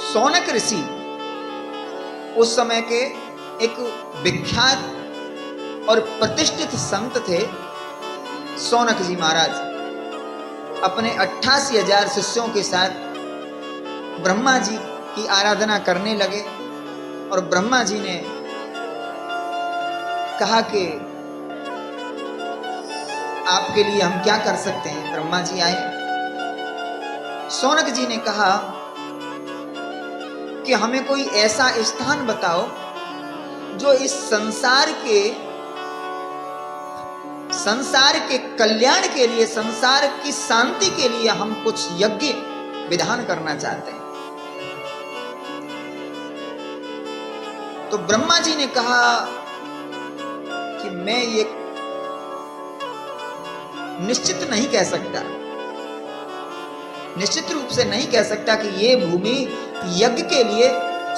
सौनक ऋषि उस समय के एक विख्यात और प्रतिष्ठित संत थे। सौनक जी महाराज अपने 88,000 शिष्यों के साथ ब्रह्मा जी की आराधना करने लगे और ब्रह्मा जी ने कहा कि आपके लिए हम क्या कर सकते हैं। ब्रह्मा जी आए, सौनक जी ने कहा कि हमें कोई ऐसा स्थान बताओ जो इस संसार के कल्याण के लिए, संसार की शांति के लिए हम कुछ यज्ञ विधान करना चाहते हैं। तो ब्रह्मा जी ने कहा कि मैं ये निश्चित नहीं कह सकता, निश्चित रूप से नहीं कह सकता कि ये भूमि यज्ञ के लिए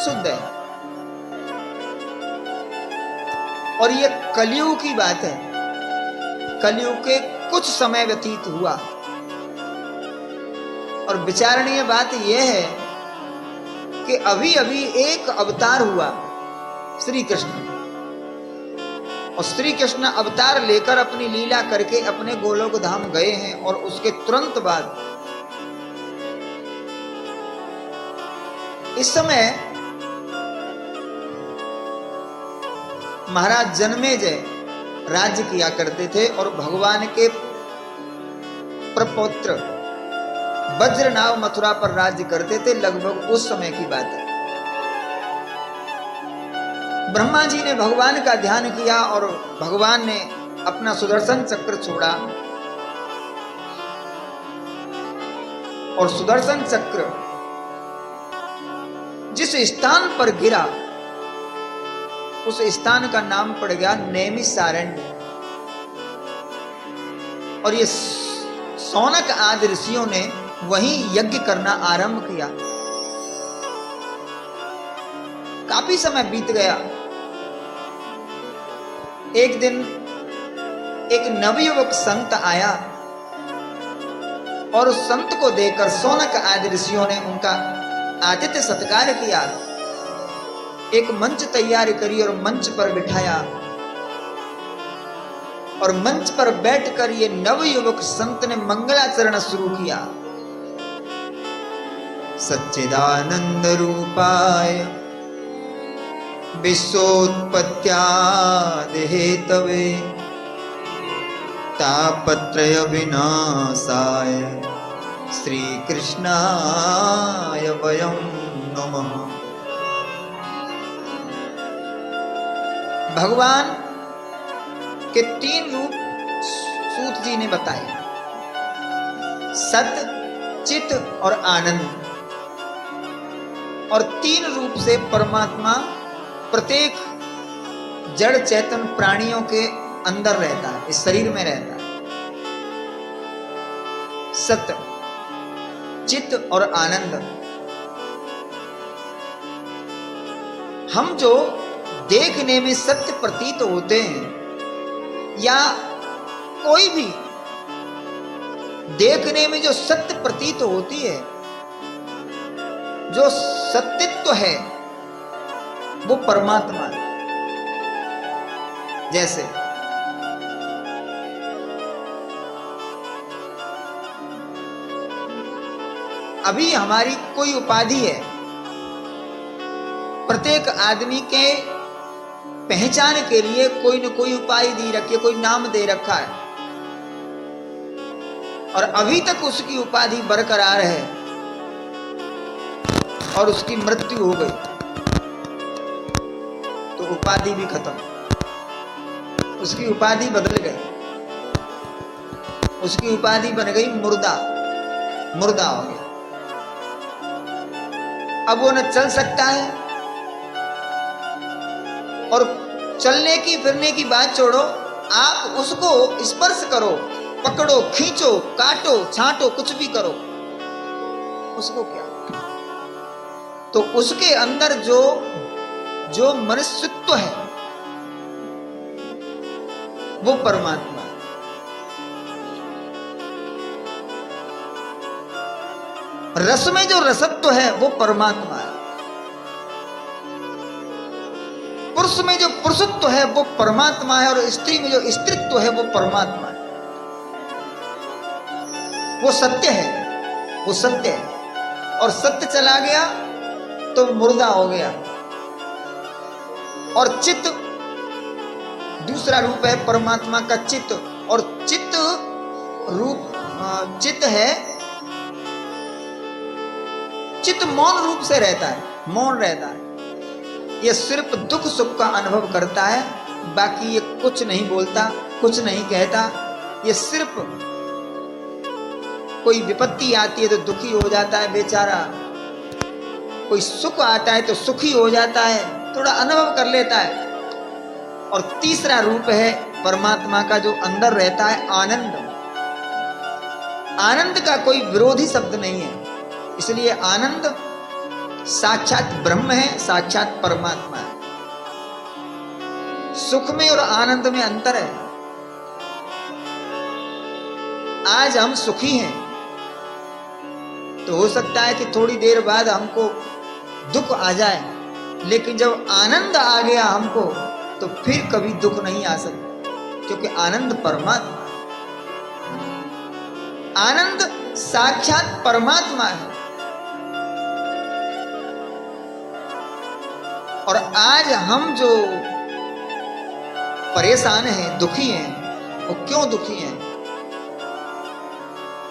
शुद्ध है। और ये कलयुग की बात है, कलयुग के कुछ समय व्यतीत हुआ और विचारणीय बात यह है कि अभी अभी एक अवतार हुआ श्री कृष्ण, और श्री कृष्ण अवतार लेकर अपनी लीला करके अपने गोलोक धाम गए हैं। और उसके तुरंत बाद इस समय महाराज जन्मेजय राज्य किया करते थे और भगवान के प्रपौत्र वज्रनाव मथुरा पर राज्य करते थे। लगभग उस समय की बात है। ब्रह्मा जी ने भगवान का ध्यान किया और भगवान ने अपना सुदर्शन चक्र छोड़ा और सुदर्शन चक्र जिस स्थान पर गिरा उस स्थान का नाम पड़ गया नैमिषारण्य। और ये सौनक आदि ऋषियों ने वहीं यज्ञ करना आरंभ किया। काफी समय बीत गया। एक दिन एक नवयुवक संत आया और उस संत को देखकर सौनक आदि ऋषियों ने उनका आतिथ्य सत्कार किया। एक मंच तैयार करी और मंच पर बिठाया और मंच पर बैठकर ये नवयुवक संत ने मंगलाचरण शुरू किया। सच्चिदानंद रूपाय विश्वोत्पत्त्यादि हेतवे तापत्रय विनाशाय श्री कृष्णाय वयं नमः। भगवान के 3 रूप सूत जी ने बताए, सत, चित और आनंद। और 3 रूप से परमात्मा प्रत्येक जड़ चेतन प्राणियों के अंदर रहता है, इस शरीर में रहता है। सत्य, चित्त और आनंद। हम जो देखने में सत्य प्रतीत होते हैं या कोई भी देखने में जो सत्य प्रतीत होती है, जो सत्यत्व है वो परमात्मा है। जैसे अभी हमारी कोई उपाधि है, प्रत्येक आदमी के पहचान के लिए कोई न कोई उपाधि दी रखी है, कोई नाम दे रखा है और अभी तक उसकी उपाधि बरकरार है और उसकी मृत्यु हो गई तो उपाधि भी खत्म, उसकी उपाधि बदल गई, उसकी उपाधि बन गई मुर्दा, मुर्दा हो गया। अब वो न चल सकता है और चलने की फिरने की बात छोड़ो, आप उसको स्पर्श करो, पकड़ो, खींचो, काटो, छांटो, कुछ भी करो, उसको क्या? तो उसके अंदर जो मनुष्यत्व है वो परमात्मा है। रस में जो रसत्व है वो परमात्मा है। पुरुष में जो पुरुषत्व है वो परमात्मा है, और स्त्री में जो स्त्रीत्व है वो परमात्मा है। वो सत्य है, वो सत्य है। और सत्य चला गया तो मुर्दा हो गया। और चित्त दूसरा रूप है परमात्मा का, चित्त। और चित्त रूप चित्त है, चित्त मौन रूप से रहता है, मौन रहता है। ये सिर्फ दुख सुख का अनुभव करता है, बाकी ये कुछ नहीं बोलता, कुछ नहीं कहता। ये सिर्फ कोई विपत्ति आती है तो दुखी हो जाता है बेचारा, कोई सुख आता है तो सुखी हो जाता है, थोड़ा अनुभव कर लेता है। और तीसरा रूप है परमात्मा का जो अंदर रहता है, आनंद। आनंद का कोई विरोधी शब्द नहीं है, इसलिए आनंद साक्षात ब्रह्म है, साक्षात परमात्मा है। सुख में और आनंद में अंतर है। आज हम सुखी हैं तो हो सकता है कि थोड़ी देर बाद हमको दुख आ जाए, लेकिन जब आनंद आ गया हमको तो फिर कभी दुख नहीं आ सकता, क्योंकि आनंद परमात्मा है। आनंद साक्षात परमात्मा है। और आज हम जो परेशान हैं, दुखी हैं, वो क्यों दुखी हैं?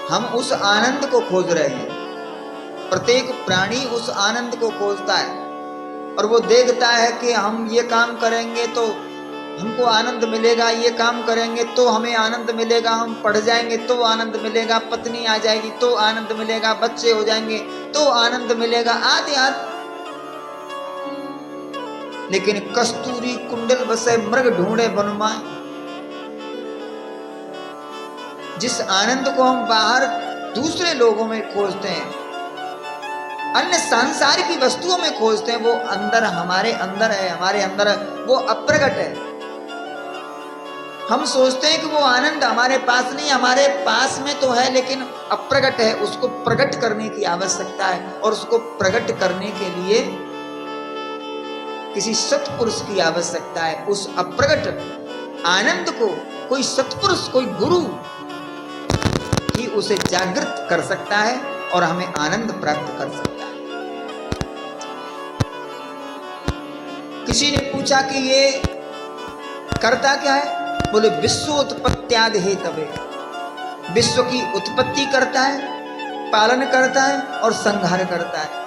हम उस आनंद को खोज रहे हैं। प्रत्येक प्राणी उस आनंद को खोजता है, और वो देखता है कि हम ये काम करेंगे तो हमको आनंद मिलेगा, ये काम करेंगे तो हमें आनंद मिलेगा, हम पढ़ जाएंगे तो आनंद मिलेगा, पत्नी आ जाएगी तो आनंद मिलेगा, बच्चे हो जाएंगे तो आनंद मिलेगा, आदि आदि। लेकिन कस्तूरी कुंडल बसे मृग ढूंढे वनमाय। जिस आनंद को हम बाहर दूसरे लोगों में खोजते हैं, अन्य सांसारिक की वस्तुओं में खोजते हैं, वो अंदर हमारे अंदर है, हमारे अंदर है, वो अप्रगट है। हम सोचते हैं कि वो आनंद हमारे पास नहीं, हमारे पास में तो है लेकिन अप्रगट है। उसको प्रकट करने की आवश्यकता है, और उसको प्रकट करने के लिए किसी सत्पुरुष की आवश्यकता है। उस अप्रगट आनंद को कोई सत्पुरुष, कोई गुरु ही उसे जागृत कर सकता है और हमें आनंद प्राप्त कर सकता है। किसी ने पूछा कि ये करता क्या है? बोले विश्वोत्पत्त्यादि हेतवे। विश्व की उत्पत्ति करता है, पालन करता है और संहार करता है।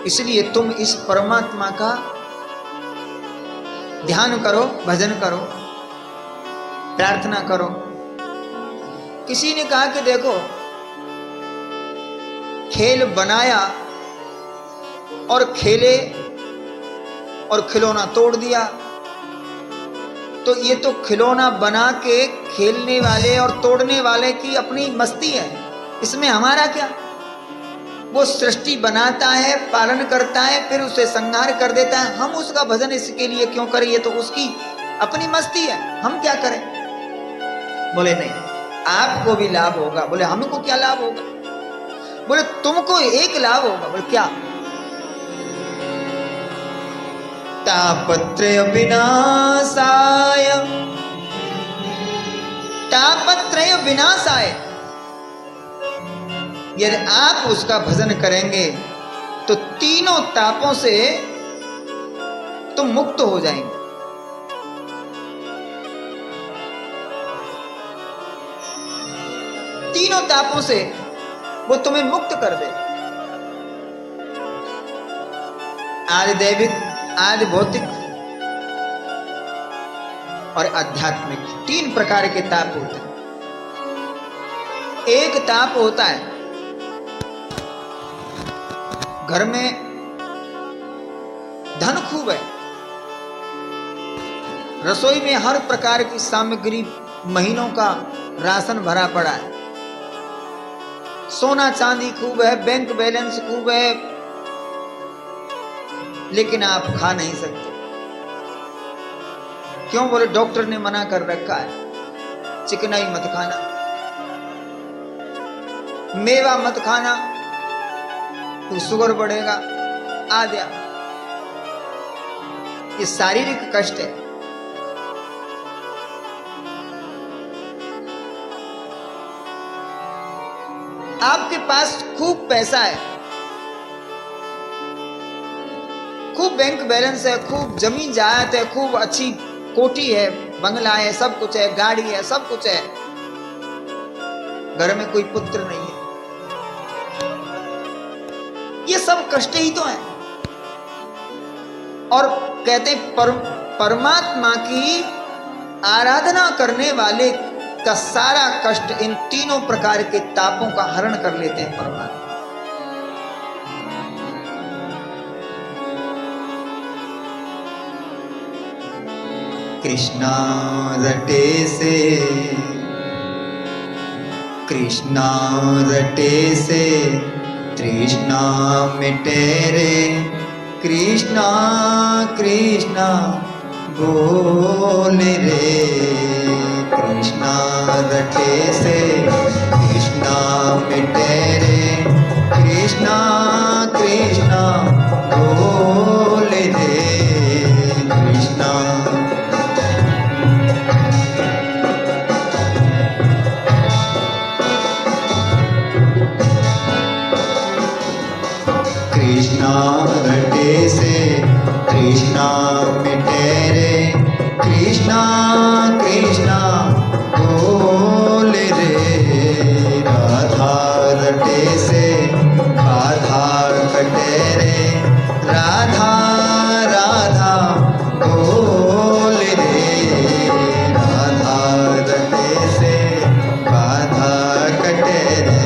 इसलिए तुम इस परमात्मा का ध्यान करो, भजन करो, प्रार्थना करो। किसी ने कहा कि देखो, खेल बनाया और खेले और खिलौना तोड़ दिया, तो ये तो खिलौना बना के खेलने वाले और तोड़ने वाले की अपनी मस्ती है, इसमें हमारा क्या? वो सृष्टि बनाता है, पालन करता है, फिर उसे संहार कर देता है। हम उसका भजन इसके लिए क्यों करें? ये तो उसकी अपनी मस्ती है, हम क्या करें? बोले नहीं, आपको भी लाभ होगा। बोले हमको क्या लाभ होगा? बोले तुमको एक लाभ होगा। बोले क्या? तापत्रय विनाशाय, तापत्रय विनाशाय। यदि आप उसका भजन करेंगे तो तीनों तापों से तुम मुक्त हो जाएंगे। तीनों तापों से वो तुम्हें मुक्त कर दे। आदि दैविक, आदि भौतिक और आध्यात्मिक, तीन प्रकार के ताप होते हैं। एक ताप होता है घर में धन खूब है, रसोई में हर प्रकार की सामग्री, महीनों का राशन भरा पड़ा है, सोना चांदी खूब है, बैंक बैलेंस खूब है, लेकिन आप खा नहीं सकते। क्यों? बोले डॉक्टर ने मना कर रखा है, चिकनाई मत खाना, मेवा मत खाना, तो शुगर बढ़ेगा, आद्या। ये शारीरिक कष्ट है। आपके पास खूब पैसा है, खूब बैंक बैलेंस है, खूब जमीन जायदाद है, खूब अच्छी कोठी है, बंगला है, सब कुछ है, गाड़ी है, सब कुछ है, घर में कोई पुत्र नहीं है। ये सब कष्ट ही तो है। और कहते हैं परमात्मा की आराधना करने वाले का सारा कष्ट इन तीनों प्रकार के तापों का हरण कर लेते हैं परमात्मा। कृष्णा रटे से, कृष्णा रटे से तृष्णा मिटे रे, कृष्णा कृष्णा बोल रे, कृष्णा रटे से कृष्णा मिटे रे, कृष्णा कृष्णा बोल रे, कृष्णा। कृष्णा रटे से कृष्णा मिटे रे, कृष्णा कृष्णा बोल रे, राधा रटे से राधा कटे रे, राधा राधा बोल रे, राधा रटे से राधा कटे रे।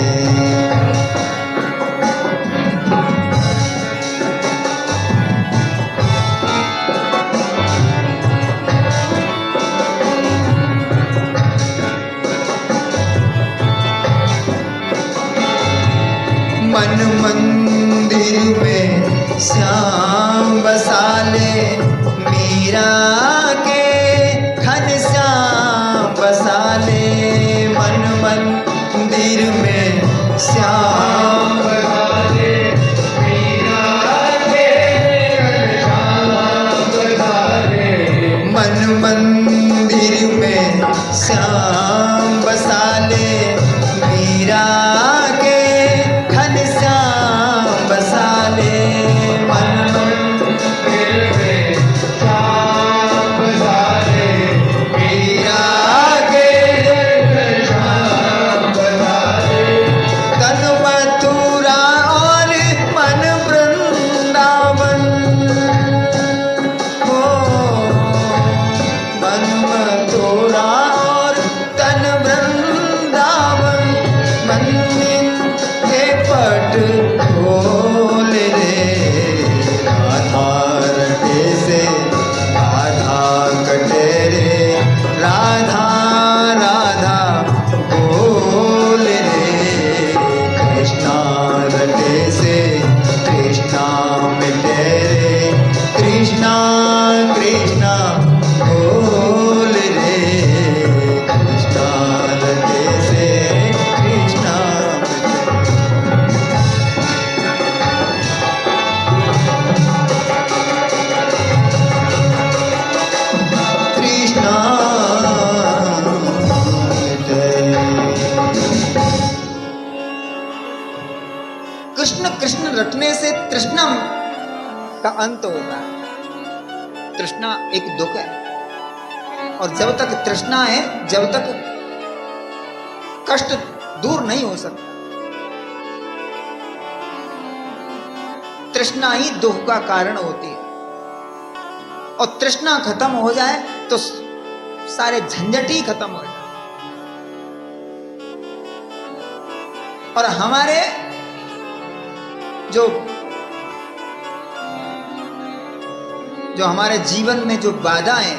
मन मंदिर में श्याम बसाले, मीरा के घन श्याम बसाले, मन मंदिर में श्याम बसाले, मीरा के घन श्याम बसाले, मन मंदिर में श्याम बसाले, मीरा रटने से तृष्णा का अंत होता है। तृष्णा एक दुख है, और जब तक तृष्णा है, जब तक कष्ट दूर नहीं हो सकता। तृष्णा ही दुख का कारण होती है, और तृष्णा खत्म हो जाए तो सारे झंझट ही खत्म हो जाए। और हमारे जो हमारे जीवन में जो बाधा है,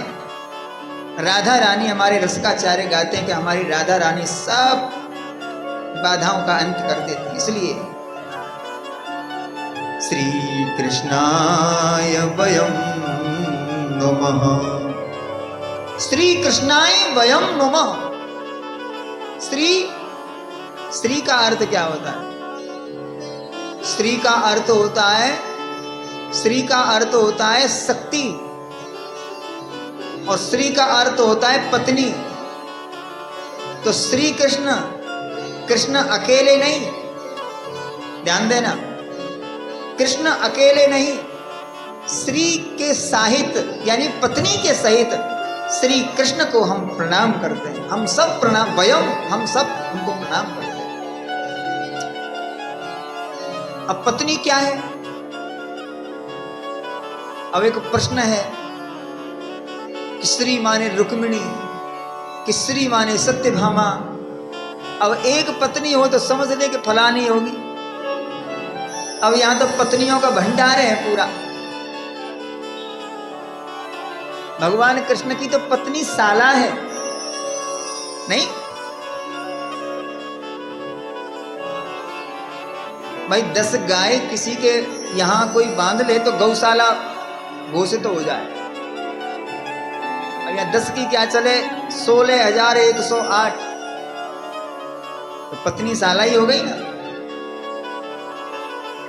राधा रानी हमारे रस का चारे गाते हैं कि हमारी राधा रानी सब बाधाओं का अंत कर देती। इसलिए श्री कृष्णाय वयम नमः, श्री कृष्णाय वयम नमः। श्री का अर्थ क्या होता है? श्री का अर्थ होता है शक्ति, और श्री का अर्थ होता है पत्नी। तो श्री कृष्ण, कृष्ण अकेले नहीं, ध्यान देना, कृष्ण अकेले नहीं, श्री के साहित यानी पत्नी के सहित श्री कृष्ण को हम प्रणाम करते हैं। हम सब प्रणाम, वयम, हम सब उनको प्रणाम करते हैं। अब पत्नी क्या है? अब एक प्रश्न है कि श्री माने रुक्मिणी, कि श्री माने सत्यभामा। अब एक पत्नी हो तो समझ ले कि फलानी होगी। अब यहां तो पत्नियों का भंडार है पूरा। भगवान कृष्ण की तो पत्नी साला है, नहीं भाई 10 गाय किसी के यहां कोई बांध ले तो गौशाला घोषित हो जाए। अब यहाँ 10 की क्या चले, 16,108, तो पत्नी साला ही हो गई ना।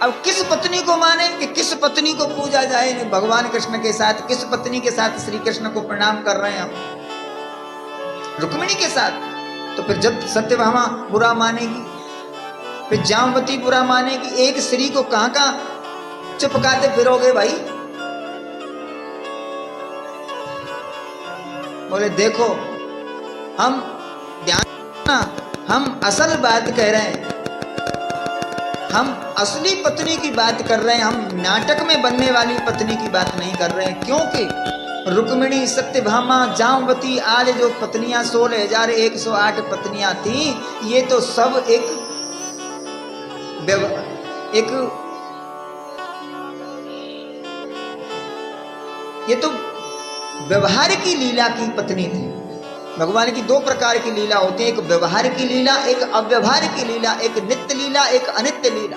अब किस पत्नी को माने, कि किस पत्नी को पूजा जाए? भगवान कृष्ण के साथ, किस पत्नी के साथ श्री कृष्ण को प्रणाम कर रहे हैं हम? रुक्मिणी के साथ। तो फिर जब सत्यभामा बुरा मानेगी, फिर जामवती बुरा मानेगी, एक श्री को कहां कहां चिपकाते फिरोगे भाई? बोले देखो, हम ध्यान, हम असल बात कह रहे हैं, हम असली पत्नी की बात कर रहे हैं, हम नाटक में बनने वाली पत्नी की बात नहीं कर रहे हैं। क्योंकि रुक्मिणी, सत्यभामा, जामवती आदि जो पत्नियां 16,108 पत्नियां थी, ये तो सब एक ये तो व्यवहार की लीला की पत्नी थी। भगवान की 2 प्रकार की लीला होती है, एक व्यवहार की लीला, एक अव्यवहार की लीला, एक नित्य लीला, एक अनित्य लीला।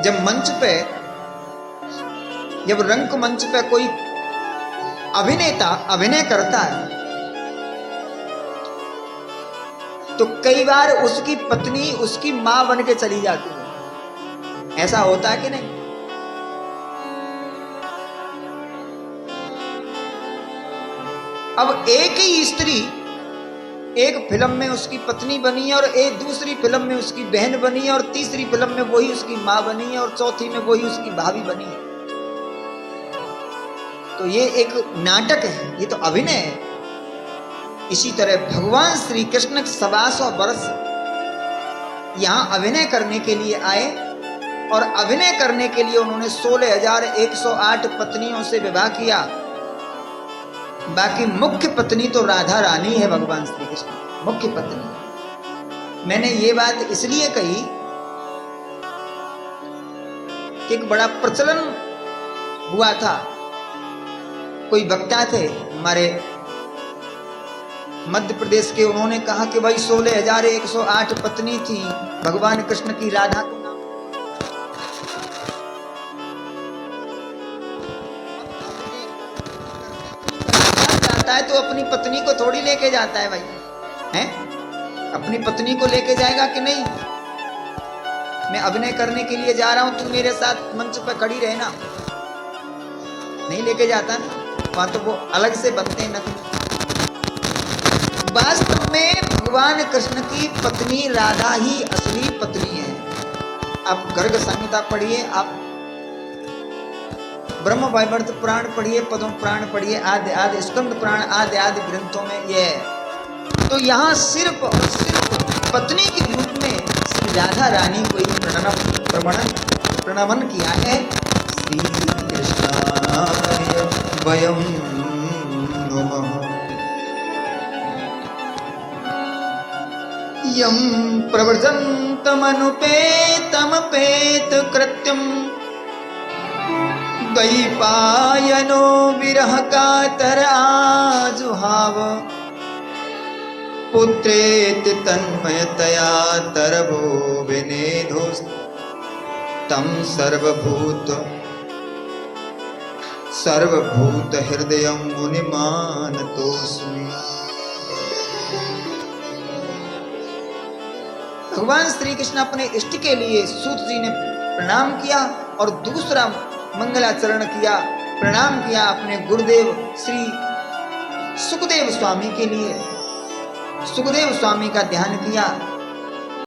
जब मंच पे, जब रंग मंच पे कोई अभिनेता अभिनय करता है तो कई बार उसकी पत्नी उसकी मां बन के चली जाती है। ऐसा होता है कि नहीं? अब एक ही स्त्री एक फिल्म में उसकी पत्नी बनी है, और एक दूसरी फिल्म में उसकी बहन बनी है, और तीसरी फिल्म में वही उसकी मां बनी है, और चौथी में वही उसकी भाभी बनी है। तो ये एक नाटक है, ये तो अभिनय है। इसी तरह भगवान श्री कृष्ण 125 वर्ष यहां अभिनय करने के लिए आए, और अभिनय करने के लिए उन्होंने 16,108 पत्नियों से विवाह किया। बाकी मुख्य पत्नी तो राधा रानी है, भगवान श्री कृष्ण मुख्य पत्नी। मैंने ये बात इसलिए कही कि एक बड़ा प्रचलन हुआ था। कोई वक्ता थे हमारे मध्य प्रदेश के, उन्होंने कहा कि भाई 16,108 पत्नी थी भगवान कृष्ण की, राधा को नाम जाता है तो अपनी पत्नी को थोड़ी लेके जाता है भाई, हैं? अपनी पत्नी को लेके जाएगा कि नहीं? मैं अभिनय करने के लिए जा रहा हूं, तू मेरे साथ मंच पर खड़ी रहना, नहीं लेके जाता ना। वहां तो वो अलग से बनते हैं नकली। वास्तव में भगवान कृष्ण की पत्नी राधा ही असली पत्नी है। आप गर्ग संहिता पढ़िए, आप ब्रह्म वैवर्त पुराण पढ़िए, पद्म पुराण पढ़िए, आदि आदि स्कंद पुराण आदि आदि ग्रंथों में ये है। तो यहाँ सिर्फ और सिर्फ पत्नी के रूप में श्री राधा रानी को ही प्रणमन किया है। श्री कृष्णाय वयम नमः यम प्रव्रजन्तमनुपेतमपेत कृत्यम द्वैपायनो विरह कातर आजुहाव पुत्रेति तन्मयतया तरभो विनेधोस् तम सर्वभूत हृदयं मुनिमानतोऽस्मि। भगवान श्री कृष्ण अपने इष्ट के लिए सूत जी ने प्रणाम किया और दूसरा मंगलाचरण किया, प्रणाम किया अपने गुरुदेव श्री सुखदेव स्वामी के लिए। सुखदेव स्वामी का ध्यान किया